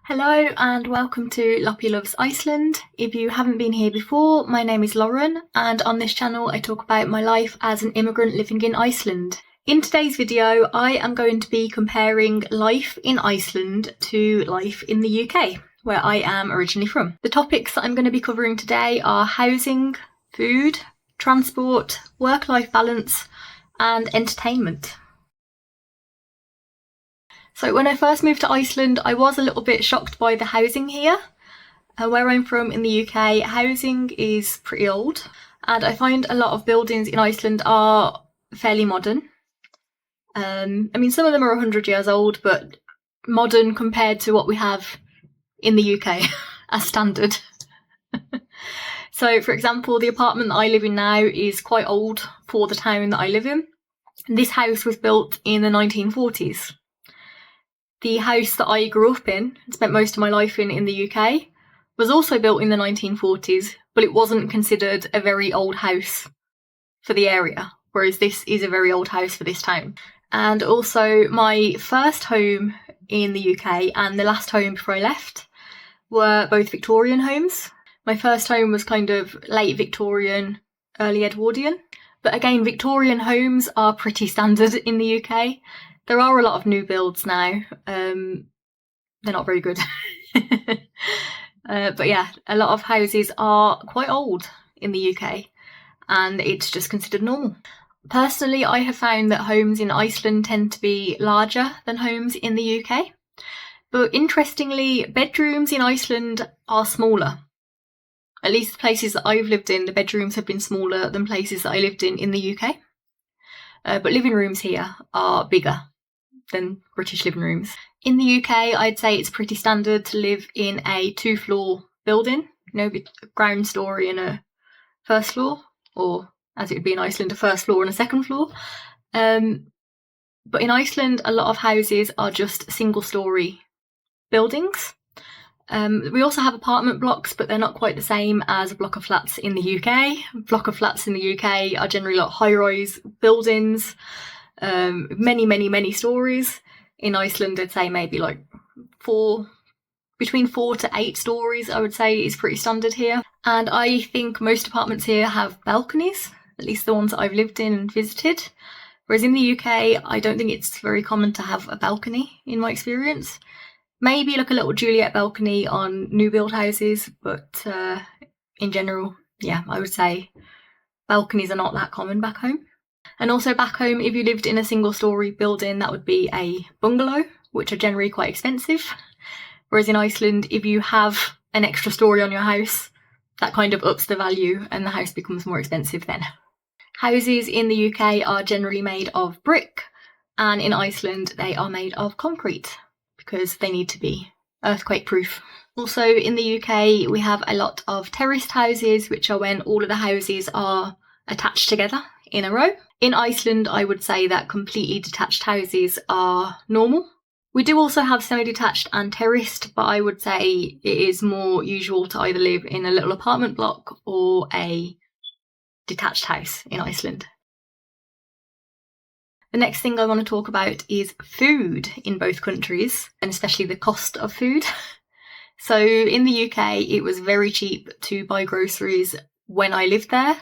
Hello and welcome to Loppy Loves Iceland. If you haven't been here before, my name is Lauren and on this channel I talk about my life as an immigrant living in Iceland. In today's video I am going to be comparing life in Iceland to life in the UK, where I am originally from. The topics that I'm going to be covering today are housing, food, transport, work-life balance and entertainment. So when I first moved to Iceland, I was a little bit shocked by the housing here. Where I'm from in the UK, housing is pretty old, and I find a lot of buildings in Iceland are fairly modern. Some of them are 100 years old, but modern compared to what we have in the UK as standard. So, for example, the apartment that I live in now is quite old for the town that I live in. This house was built in the 1940s. The house that I grew up in and spent most of my life in the UK was also built in the 1940s, but it wasn't considered a very old house for the area, whereas this is a very old house for this town. And also my first home in the UK and the last home before I left were both Victorian homes. My first home was kind of late Victorian, early Edwardian, but again, Victorian homes are pretty standard in the UK. There are a lot of new builds now. They're not very good. But yeah, a lot of houses are quite old in the UK and it's just considered normal. Personally, I have found that homes in Iceland tend to be larger than homes in the UK. But interestingly, bedrooms in Iceland are smaller. At least the places that I've lived in, the bedrooms have been smaller than places that I lived in the UK. But living rooms here are bigger than British living rooms. In the UK, I'd say it's pretty standard to live in a 2-floor building, a ground story and a first floor, or as it would be in Iceland, a first floor and a second floor. But in Iceland, a lot of houses are just single-story buildings. We also have apartment blocks, but they're not quite the same as a block of flats in the UK. A block of flats in the UK are generally like high-rise buildings, many stories. In Iceland, I'd say maybe like between 4 to 8 stories, I would say is pretty standard here. And I think most apartments here have balconies, at least the ones that I've lived in and visited. Whereas in the UK, I don't think it's very common to have a balcony in my experience. Maybe like a little Juliet balcony on new build houses, but in general, yeah, I would say balconies are not that common back home. And also back home, if you lived in a single-storey building, that would be a bungalow, which are generally quite expensive. Whereas in Iceland, if you have an extra story on your house, that kind of ups the value and the house becomes more expensive then. Houses in the UK are generally made of brick, and in Iceland they are made of concrete because they need to be earthquake-proof. Also in the UK, we have a lot of terraced houses, which are when all of the houses are attached together in a row. In Iceland, I would say that completely detached houses are normal. We do also have semi-detached and terraced, but I would say it is more usual to either live in a little apartment block or a detached house in Iceland. The next thing I want to talk about is food in both countries, and especially the cost of food. So in the UK, it was very cheap to buy groceries when I lived there.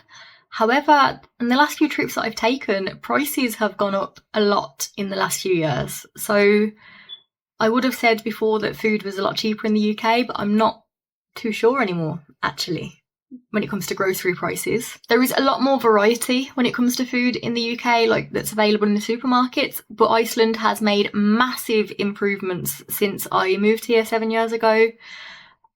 However, in the last few trips that I've taken, prices have gone up a lot in the last few years. So I would have said before that food was a lot cheaper in the UK, but I'm not too sure anymore, actually, when it comes to grocery prices. There is a lot more variety when it comes to food in the UK, like that's available in the supermarkets, but Iceland has made massive improvements since I moved here 7 years ago.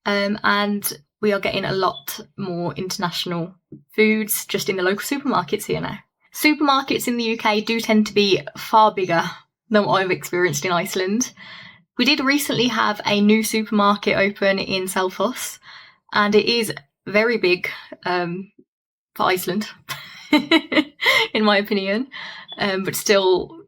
And we are getting a lot more international foods just in the local supermarkets here now. Supermarkets in the UK do tend to be far bigger than what I've experienced in Iceland. We did recently have a new supermarket open in Selfoss, and it is very big for Iceland, in my opinion, but still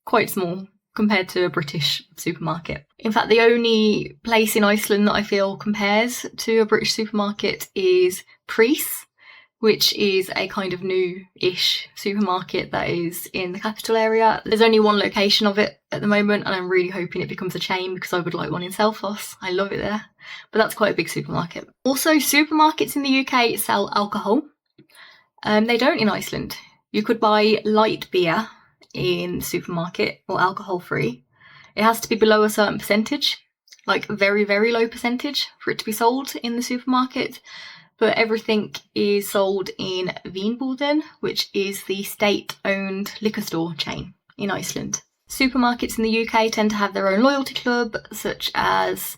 quite small compared to a British supermarket. In fact, the only place in Iceland that I feel compares to a British supermarket is Preece. which is a kind of new-ish supermarket that is in the capital area. There's only one location of it at the moment, and I'm really hoping it becomes a chain because I would like one in Selfoss. I love it there. But that's quite a big supermarket. Also, supermarkets in the UK sell alcohol. They don't in Iceland. You could buy light beer in the supermarket, or alcohol-free. It has to be below a certain percentage, like very, very low percentage, for it to be sold in the supermarket. But everything is sold in Vínbúðin, which is the state-owned liquor store chain in Iceland. Supermarkets in the UK tend to have their own loyalty club, such as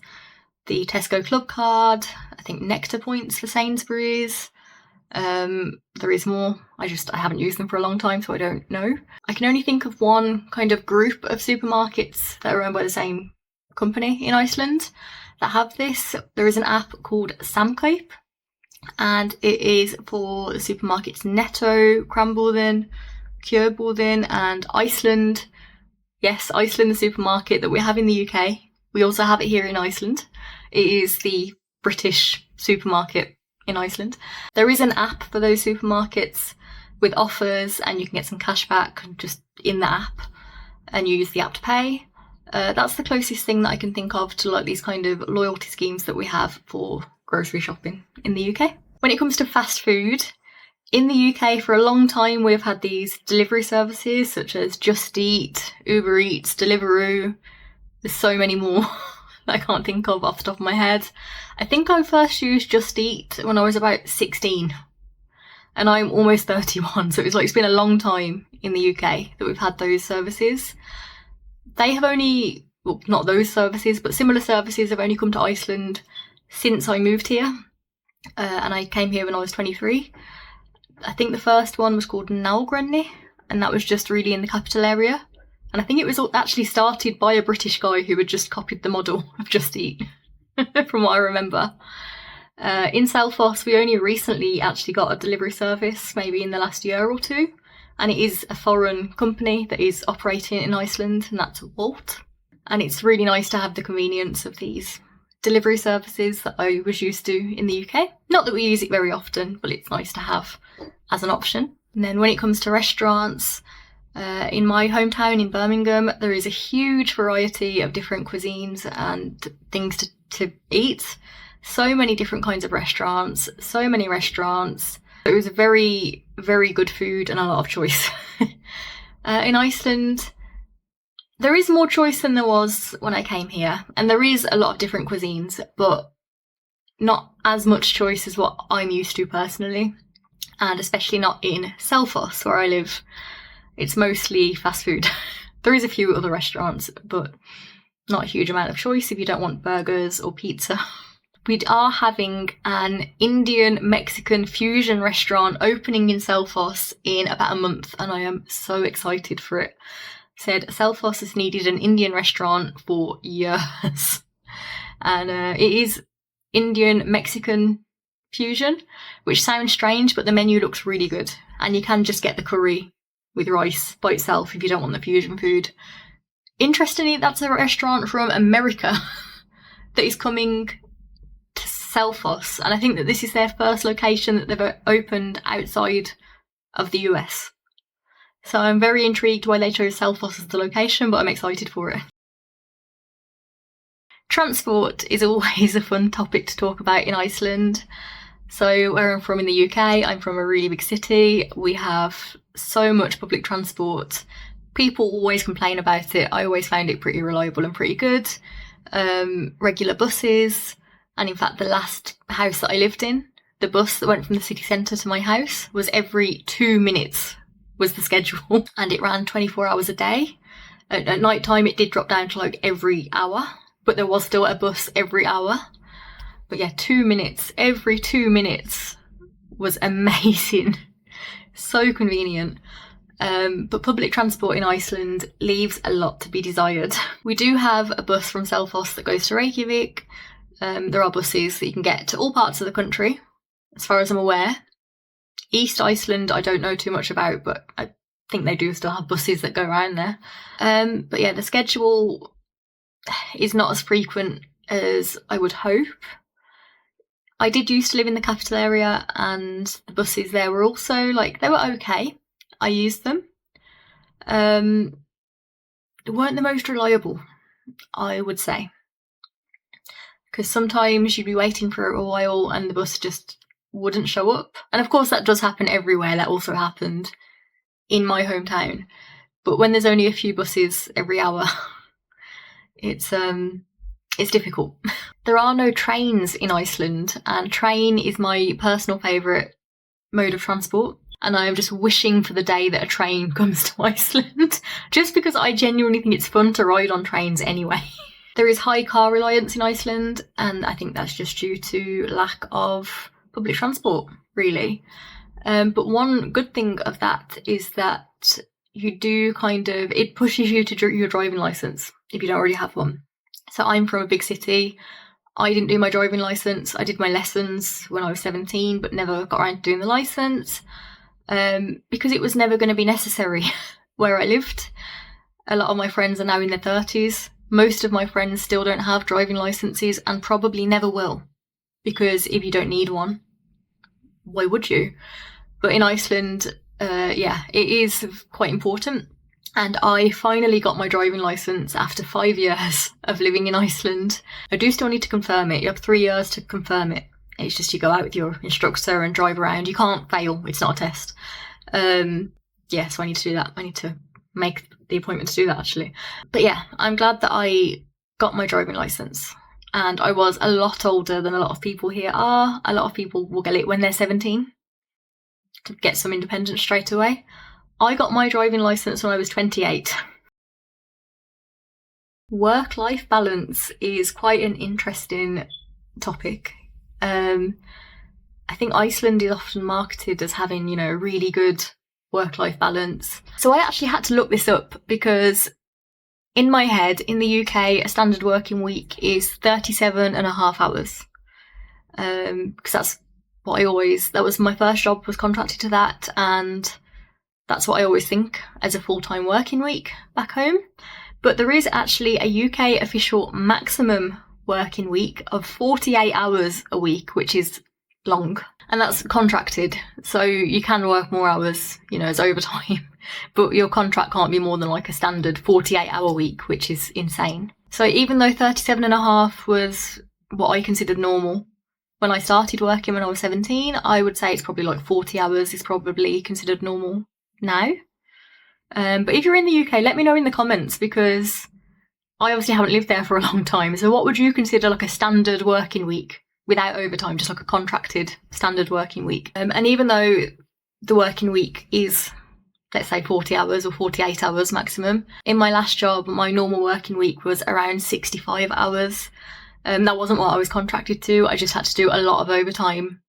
the Tesco Club Card, I think Nectar Points for Sainsbury's. There is more. I haven't used them for a long time, so I don't know. I can only think of one kind of group of supermarkets that are owned by the same company in Iceland that have this. There is an app called Samkaup, and it is for the supermarkets Netto, Krambúðin, Kjörbúðin, and Iceland. Yes, Iceland, the supermarket that we have in the UK. We also have it here in Iceland. It is the British supermarket in Iceland. There is an app for those supermarkets with offers, and you can get some cash back just in the app, and you use the app to pay. That's the closest thing that I can think of to like these kind of loyalty schemes that we have for grocery shopping in the UK. When it comes to fast food, in the UK for a long time we've had these delivery services such as Just Eat, Uber Eats, Deliveroo. There's so many more that I can't think of off the top of my head. I think I first used Just Eat when I was about 16, and I'm almost 31, so it's been a long time in the UK that we've had those services. They have only, well, not those services, but similar services have only come to Iceland since I moved here, and I came here when I was 23. I think the first one was called Nágranni, and that was just really in the capital area. And I think it was actually started by a British guy who had just copied the model of Just Eat, from what I remember. In Selfoss, we only recently actually got a delivery service, maybe in the last year or two, and it is a foreign company that is operating in Iceland, and that's Wolt. And it's really nice to have the convenience of these delivery services that I was used to in the UK. Not that we use it very often, but it's nice to have as an option. And then when it comes to restaurants, in my hometown in Birmingham, there is a huge variety of different cuisines and things to eat. So many different kinds of restaurants, so many restaurants. It was a very, very good food and a lot of choice. In Iceland, there is more choice than there was when I came here, and there is a lot of different cuisines, but not as much choice as what I'm used to personally, and especially not in Selfoss, where I live. It's mostly fast food. There is a few other restaurants, but not a huge amount of choice if you don't want burgers or pizza. We are having an Indian-Mexican fusion restaurant opening in Selfoss in about a month, and I am so excited for it. Said Selfoss has needed an Indian restaurant for years. And it is Indian-Mexican fusion, which sounds strange, but the menu looks really good. And you can just get the curry with rice by itself if you don't want the fusion food. Interestingly, that's a restaurant from America that is coming to Selfoss, and I think that this is their first location that they've opened outside of the US. So I'm very intrigued why they chose Selfoss as the location, but I'm excited for it. Transport is always a fun topic to talk about in Iceland. So where I'm from in the UK, I'm from a really big city. We have so much public transport. People always complain about it. I always found it pretty reliable and pretty good. Regular buses. And in fact, the last house that I lived in, the bus that went from the city centre to my house was every 2 minutes was the schedule. And it ran 24 hours a day. At night time, it did drop down to like every hour, but there was still a bus every hour. But yeah, 2 minutes, every 2 minutes was amazing. So convenient. But public transport in Iceland leaves a lot to be desired. We do have a bus from Selfoss that goes to Reykjavik. There are buses that you can get to all parts of the country, as far as I'm aware. East Iceland, I don't know too much about, but I think they do still have buses that go around there. But yeah, the schedule is not as frequent as I would hope. I did used to live in the capital area, and the buses there were also, like, they were okay. I used them. They weren't the most reliable, I would say. Because sometimes you'd be waiting for a while and the bus just wouldn't show up. And of course that does happen everywhere. That also happened in my hometown. But when there's only a few buses every hour, it's difficult. There are no trains in Iceland, and train is my personal favourite mode of transport. And I am just wishing for the day that a train comes to Iceland, just because I genuinely think it's fun to ride on trains anyway. There is high car reliance in Iceland, and I think that's just due to lack of public transport, really. But one good thing of that is that you do it pushes you to do your driving licence if you don't already have one. So I'm from a big city. I didn't do my driving licence. I did my lessons when I was 17, but never got around to doing the licence because it was never going to be necessary where I lived. A lot of my friends are now in their 30s. Most of my friends still don't have driving licences and probably never will, because if you don't need one, why would you? But in Iceland, it is quite important. And I finally got my driving licence after 5 years of living in Iceland. I do still need to confirm it. You have 3 years to confirm it. It's just you go out with your instructor and drive around. You can't fail. It's not a test. So I need to do that. I need to make the appointment to do that, actually. But yeah, I'm glad that I got my driving licence. And I was a lot older than a lot of people here are. A lot of people will get it when they're 17 to get some independence straight away. I got my driving licence when I was 28. Work-life balance is quite an interesting topic. I think Iceland is often marketed as having, a really good work-life balance. So I actually had to look this up because in my head, in the UK, a standard working week is 37 and a half hours. Because that's what that was my first job, was contracted to that, and that's what I always think as a full-time working week back home. But there is actually a UK official maximum working week of 48 hours a week, which is long. And that's contracted. So you can work more hours, as overtime. But your contract can't be more than like a standard 48-hour week, which is insane. So even though 37 and a half was what I considered normal when I started working when I was 17, I would say it's probably like 40 hours is probably considered normal now. But if you're in the UK, let me know in the comments, because I obviously haven't lived there for a long time. So what would you consider like a standard working week without overtime, just like a contracted standard working week? And even though the working week is, let's say, 40 hours or 48 hours maximum, in my last job, my normal working week was around 65 hours. That wasn't what I was contracted to. I just had to do a lot of overtime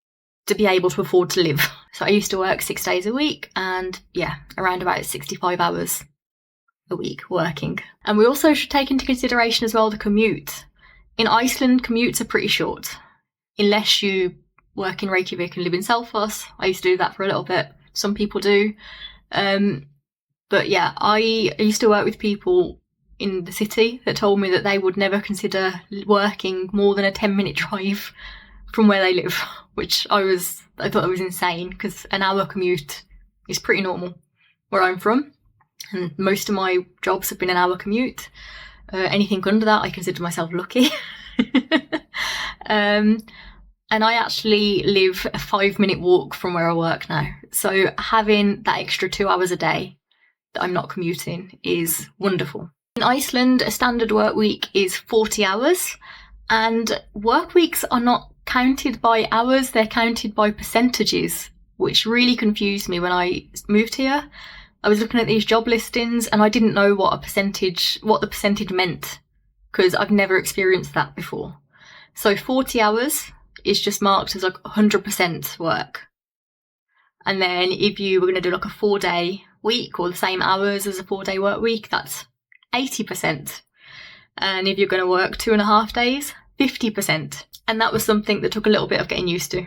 to be able to afford to live. So I used to work 6 days a week and around about 65 hours a week working. And we also should take into consideration as well the commute. In Iceland, commutes are pretty short, unless you work in Reykjavik and live in Selfoss. I used to do that for a little bit. Some people do. But yeah, I used to work with people in the city that told me that they would never consider working more than a 10-minute drive from where they live, which I thought that was insane, because an hour commute is pretty normal where I'm from, and most of my jobs have been an hour commute. Anything under that, I consider myself lucky. And I actually live a 5-minute walk from where I work now, so having that extra 2 hours a day that I'm not commuting is wonderful. In Iceland, a standard work week is 40 hours, and work weeks are not counted by hours, they're counted by percentages, which really confused me when I moved here. I was looking at these job listings and I didn't know what the percentage meant, because I've never experienced that before. So 40 hours is just marked as like 100% work. And then if you were going to do like a 4-day week, or the same hours as a 4-day work week, that's 80%. And if you're going to work 2.5 days, 50%. And that was something that took a little bit of getting used to.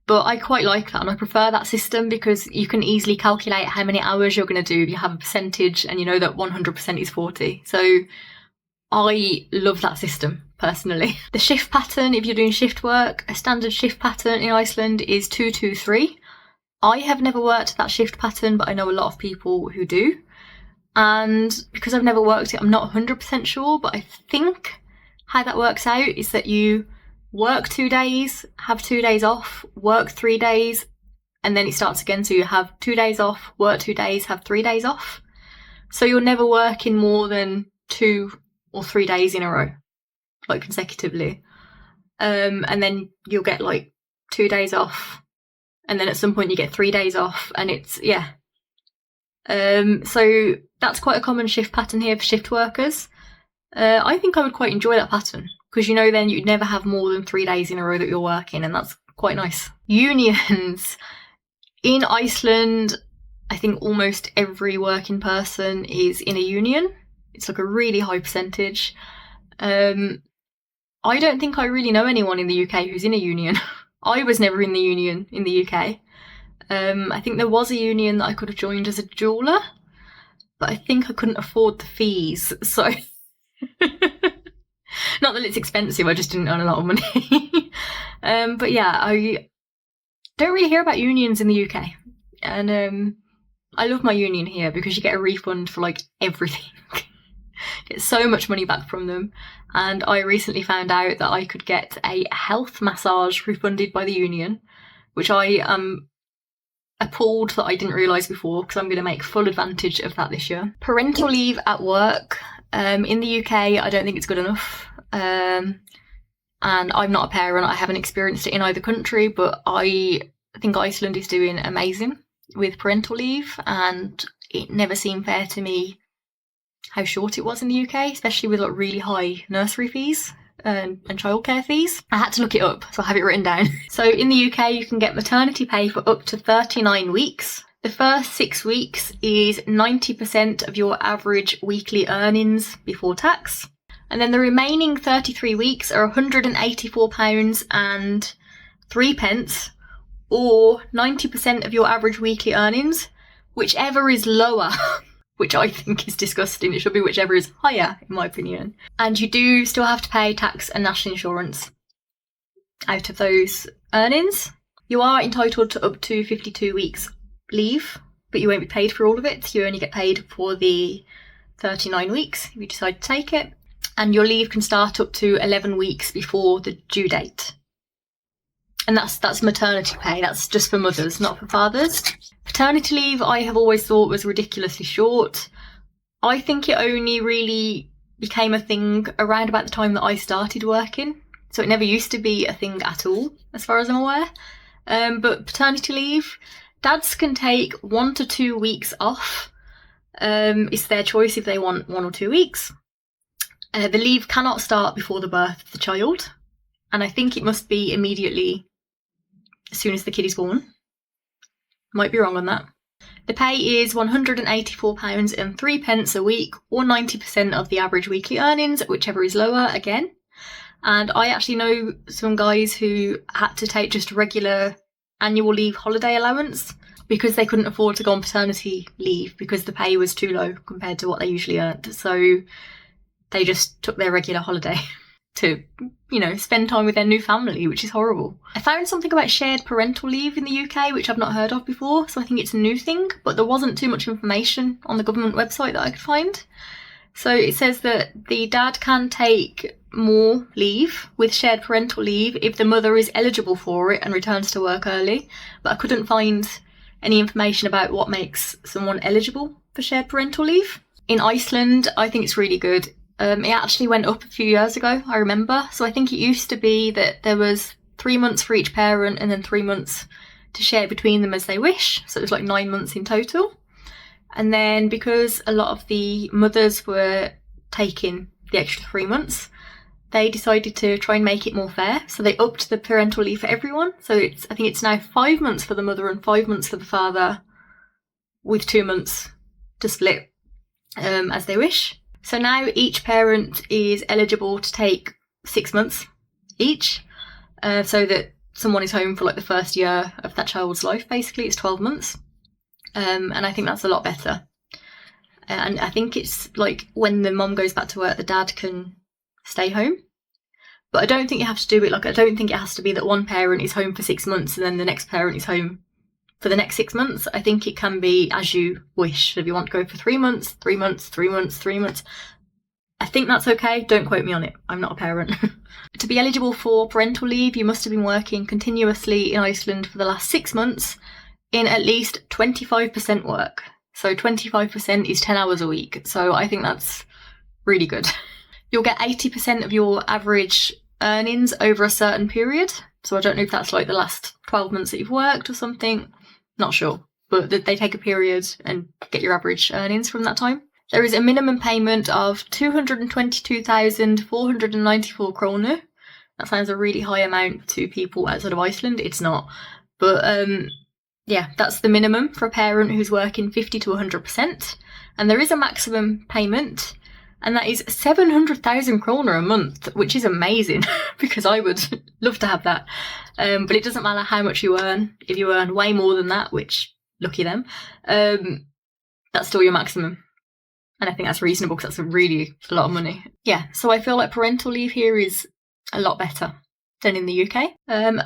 But I quite like that, and I prefer that system, because you can easily calculate how many hours you're going to do if you have a percentage and you know that 100% is 40. So I love that system, personally. The shift pattern, if you're doing shift work, a standard shift pattern in Iceland is 2-2-3. I have never worked that shift pattern, but I know a lot of people who do. And because I've never worked it, I'm not 100% sure, but I think how that works out is that you work 2 days, have 2 days off, work 3 days, and then it starts again. So you have 2 days off, work 2 days, have 3 days off. So you're never working more than 2 or 3 days in a row, like consecutively. And then you'll get like 2 days off, and then at some point you get 3 days off, and it's, yeah. So that's quite a common shift pattern here for shift workers. I think I would quite enjoy that pattern, because you know then you'd never have more than 3 days in a row that you're working, and that's quite nice. Unions. In Iceland, I think almost every working person is in a union. It's like a really high percentage. I don't think I really know anyone in the UK who's in a union. I was never in the union in the UK. I think there was a union that I could have joined as a jeweller, but I think I couldn't afford the fees, so... Not that it's expensive, I just didn't earn a lot of money. But yeah, I don't really hear about unions in the UK. And I love my union here because you get a refund for like everything. Get so much money back from them. And I recently found out that I could get a health massage refunded by the union, which I am appalled that I didn't realise before, because I'm going to make full advantage of that this year. Parental leave at work. In the UK, I don't think it's good enough. And I'm not a parent, I haven't experienced it in either country, but I think Iceland is doing amazing with parental leave, and it never seemed fair to me how short it was in the UK, especially with like really high nursery fees and childcare fees. I had to look it up, so I have it written down. So in the UK, you can get maternity pay for up to 39 weeks. The first 6 weeks is 90% of your average weekly earnings before tax. And then the remaining 33 weeks are £184.03, or 90% of your average weekly earnings, whichever is lower, which I think is disgusting. It should be whichever is higher, in my opinion. And you do still have to pay tax and national insurance out of those earnings. You are entitled to up to 52 weeks leave, but you won't be paid for all of it. You only get paid for the 39 weeks if you decide to take it. And your leave can start up to 11 weeks before the due date. And that's maternity pay. That's just for mothers, not for fathers. Paternity leave, I have always thought was ridiculously short. I think it only really became a thing around about the time that I started working. So it never used to be a thing at all, as far as I'm aware. But paternity leave, dads can take 1 to 2 weeks off. It's their choice if they want 1 or 2 weeks. The leave cannot start before the birth of the child, and I think it must be immediately as soon as the kid is born. Might be wrong on that. The pay is £184.03 a week, or 90% of the average weekly earnings, whichever is lower again. And I actually know some guys who had to take just a regular annual leave holiday allowance because they couldn't afford to go on paternity leave because the pay was too low compared to what they usually earned. So they just took their regular holiday to, spend time with their new family, which is horrible. I found something about shared parental leave in the UK, which I've not heard of before, so I think it's a new thing, but there wasn't too much information on the government website that I could find. So it says that the dad can take more leave with shared parental leave if the mother is eligible for it and returns to work early, but I couldn't find any information about what makes someone eligible for shared parental leave. In Iceland, I think it's really good. It actually went up a few years ago, I remember. So I think it used to be that there was 3 months for each parent and then 3 months to share between them as they wish. So it was like 9 months in total. And then because a lot of the mothers were taking the extra 3 months, they decided to try and make it more fair. So they upped the parental leave for everyone. So I think it's now 5 months for the mother and 5 months for the father, with 2 months to split as they wish. So now each parent is eligible to take 6 months each, so that someone is home for like the first year of that child's life. Basically, it's 12 months. And I think that's a lot better. And I think it's like when the mom goes back to work, the dad can stay home. But I don't think you have to do it, like, I don't think it has to be that one parent is home for 6 months and then the next parent is home for the next 6 months. I think it can be as you wish. If you want to go for 3 months, 3 months, 3 months, 3 months, I think that's okay. Don't quote me on it. I'm not a parent. To be eligible for parental leave, you must have been working continuously in Iceland for the last 6 months in at least 25% work. So 25% is 10 hours a week. So I think that's really good. You'll get 80% of your average earnings over a certain period. So I don't know if that's like the last 12 months that you've worked or something. Not sure. But they take a period and get your average earnings from that time. There is a minimum payment of 222,494 kroner. That sounds a really high amount to people outside of Iceland. It's not. But yeah, that's the minimum for a parent who's working 50 to 100%. And there is a maximum payment, and that is 700,000 kroner a month, which is amazing because I would love to have that. But it doesn't matter how much you earn. If you earn way more than that, which lucky them, that's still your maximum. And I think that's reasonable because that's a lot of money. Yeah, so I feel like parental leave here is a lot better than in the UK.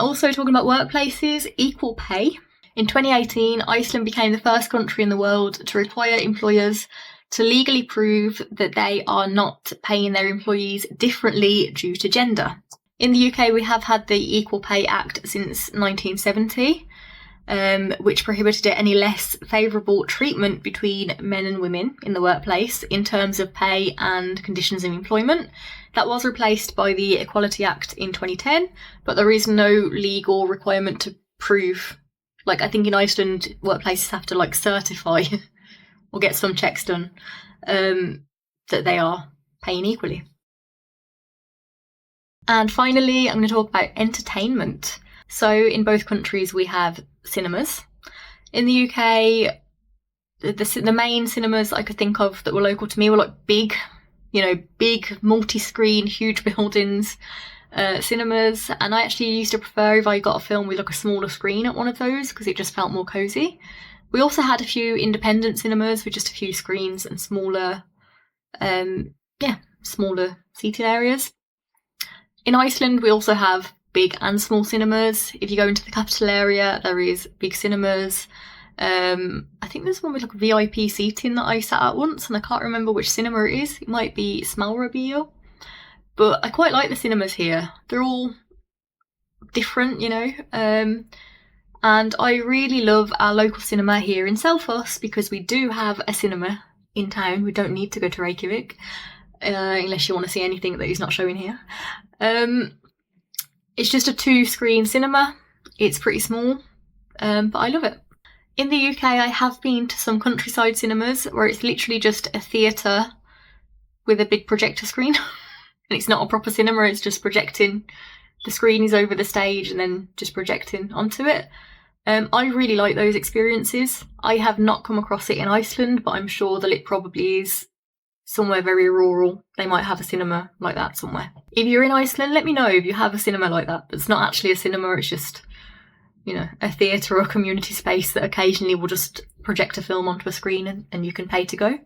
Also talking about workplaces, equal pay. In 2018, Iceland became the first country in the world to require employers to legally prove that they are not paying their employees differently due to gender. In the UK, we have had the Equal Pay Act since 1970, which prohibited any less favourable treatment between men and women in the workplace in terms of pay and conditions of employment. That was replaced by the Equality Act in 2010, but there is no legal requirement to prove. Like, I think in Iceland, workplaces have to like certify or get some checks done that they are paying equally. And finally, I'm going to talk about entertainment. So in both countries, we have cinemas. In the UK, the main cinemas I could think of that were local to me were like big multi-screen, huge buildings, cinemas. And I actually used to prefer if I got a film with like a smaller screen at one of those because it just felt more cosy. We also had a few independent cinemas with just a few screens and smaller seating areas. In Iceland, we also have big and small cinemas. If you go into the capital area, there is big cinemas. I think there's one with like VIP seating that I sat at once, and I can't remember which cinema it is. It might be Smalrabio. But I quite like the cinemas here. They're all different, and I really love our local cinema here in Selfoss because we do have a cinema in town. We don't need to go to Reykjavik unless you want to see anything that is not showing here. It's just a 2-screen cinema. It's pretty small, but I love it. In the UK, I have been to some countryside cinemas where it's literally just a theatre with a big projector screen. And it's not a proper cinema, it's just projecting. The screen is over the stage and then just projecting onto it. I really like those experiences. I have not come across it in Iceland, but I'm sure that it probably is somewhere very rural. They might have a cinema like that somewhere. If you're in Iceland, let me know if you have a cinema like that. It's not actually a cinema, it's just, a theatre or a community space that occasionally will just project a film onto a screen and you can pay to go.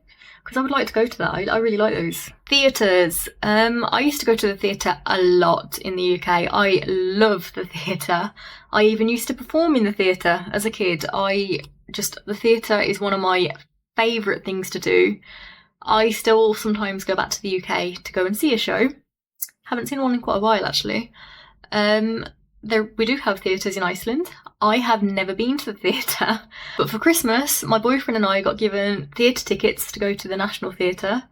Because I would like to go to that. I really like those. Theatres. I used to go to the theatre a lot in the UK. I love the theatre. I even used to perform in the theatre as a kid. The theatre is one of my favourite things to do. I still sometimes go back to the UK to go and see a show. Haven't seen one in quite a while, actually. We do have theatres in Iceland. I have never been to the theatre, but for Christmas, my boyfriend and I got given theatre tickets to go to the National Theatre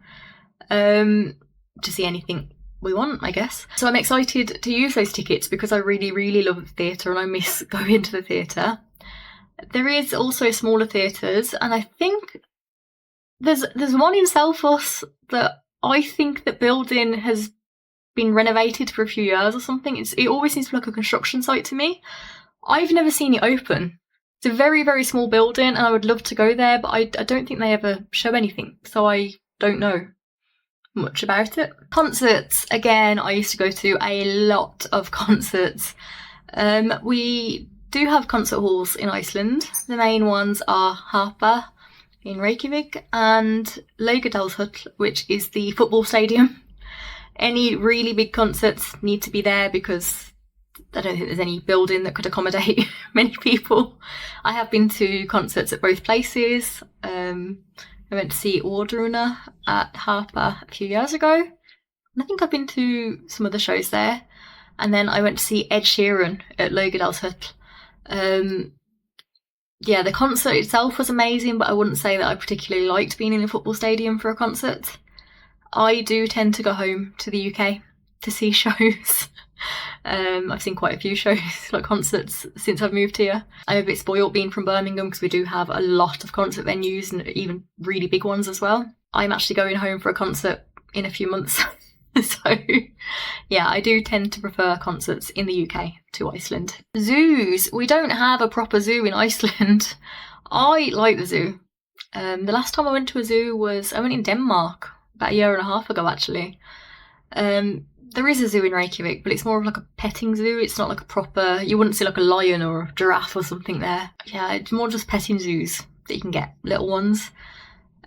to see anything we want, I guess. So I'm excited to use those tickets because I really, really love theatre and I miss going to the theatre. There is also smaller theatres, and I think there's one in Selfoss that I think that building has been renovated for a few years or something. It always seems like a construction site to me. I've never seen it open. It's a very, very small building and I would love to go there, but I don't think they ever show anything, so I don't know much about it. Concerts, again, I used to go to a lot of concerts. We do have concert halls in Iceland. The main ones are Harpa in Reykjavik, and Laugardalshöll, which is the football stadium. Any really big concerts need to be there because I don't think there's any building that could accommodate many people. I have been to concerts at both places. I went to see Ordruna at Harpa a few years ago. And I think I've been to some other shows there. And then I went to see Ed Sheeran at Laugardalshöll. Yeah, the concert itself was amazing, but I wouldn't say that I particularly liked being in a football stadium for a concert. I do tend to go home to the UK to see shows. I've seen quite a few shows, like concerts, since I've moved here. I'm a bit spoiled being from Birmingham because we do have a lot of concert venues and even really big ones as well. I'm actually going home for a concert in a few months. So yeah, I do tend to prefer concerts in the UK to Iceland. Zoos. We don't have a proper zoo in Iceland. I like the zoo. The last time I went to a zoo was, I went in Denmark about a year and a half ago actually. There is a zoo in Reykjavik, but it's more of like a petting zoo. It's not like a proper, you wouldn't see like a lion or a giraffe or something there. Yeah, it's more just petting zoos that you can get, little ones.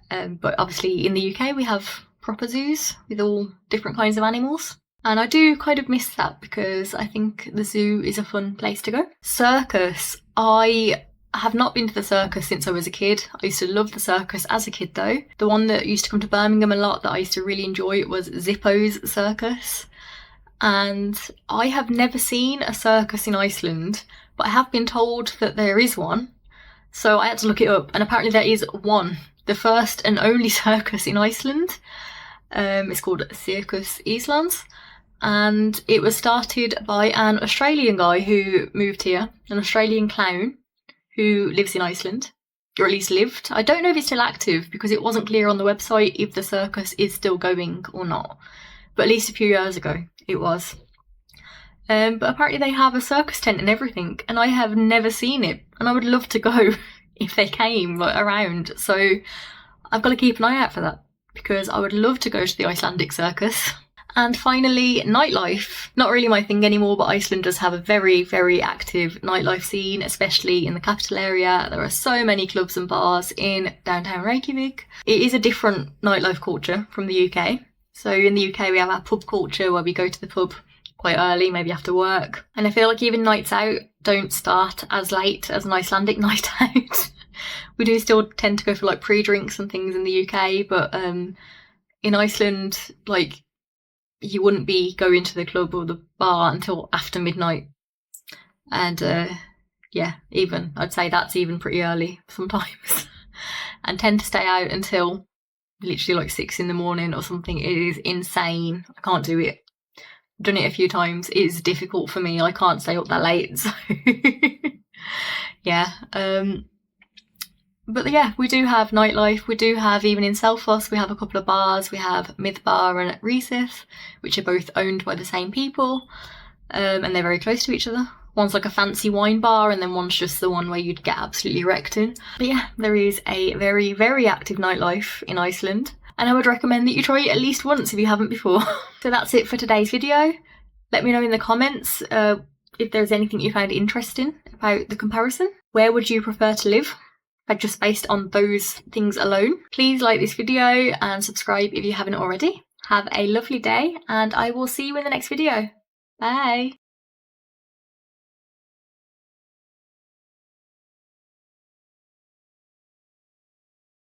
But obviously in the UK we have proper zoos with all different kinds of animals. And I do kind of miss that because I think the zoo is a fun place to go. Circus. I have not been to the circus since I was a kid. I used to love the circus as a kid though. The one that used to come to Birmingham a lot that I used to really enjoy was Zippo's circus. And I have never seen a circus in Iceland, but I have been told that there is one. So I had to look it up, and apparently there is one. The first and only circus in Iceland. It's called Circus Icelands, and it was started by an Australian guy who moved here, an Australian clown who lives in Iceland, or at least lived. I don't know if it's still active because it wasn't clear on the website if the circus is still going or not, but at least a few years ago it was. But apparently they have a circus tent and everything, and I have never seen it, and I would love to go if they came around. So I've got to keep an eye out for that because I would love to go to the Icelandic circus. And finally, nightlife. Not really my thing anymore, but Iceland does have a very, very active nightlife scene, especially in the capital area. There are so many clubs and bars in downtown Reykjavik. It is a different nightlife culture from the UK. So in the UK, we have our pub culture where we go to the pub quite early, maybe after work. And I feel like even nights out don't start as late as an Icelandic night out. We do still tend to go for like pre-drinks and things in the UK, but in Iceland, like, you wouldn't be going to the club or the bar until after midnight. And yeah, even I'd say that's even pretty early sometimes. And tend to stay out until literally like 6 in the morning or something. It is insane. I can't do it. I've done it a few times. It is difficult for me. I can't stay up that late. So yeah. But yeah, we do have nightlife. We do have, even in Selfoss, we have a couple of bars. We have Mythbar and Resith, which are both owned by the same people. And they're very close to each other. One's like a fancy wine bar, and then one's just the one where you'd get absolutely wrecked in. But yeah, there is a very, very active nightlife in Iceland. And I would recommend that you try it at least once if you haven't before. So that's it for today's video. Let me know in the comments if there's anything you found interesting about the comparison. Where would you prefer to live? Just based on those things alone. Please like this video and subscribe if you haven't already. Have a lovely day, and I will see you in the next video. Bye!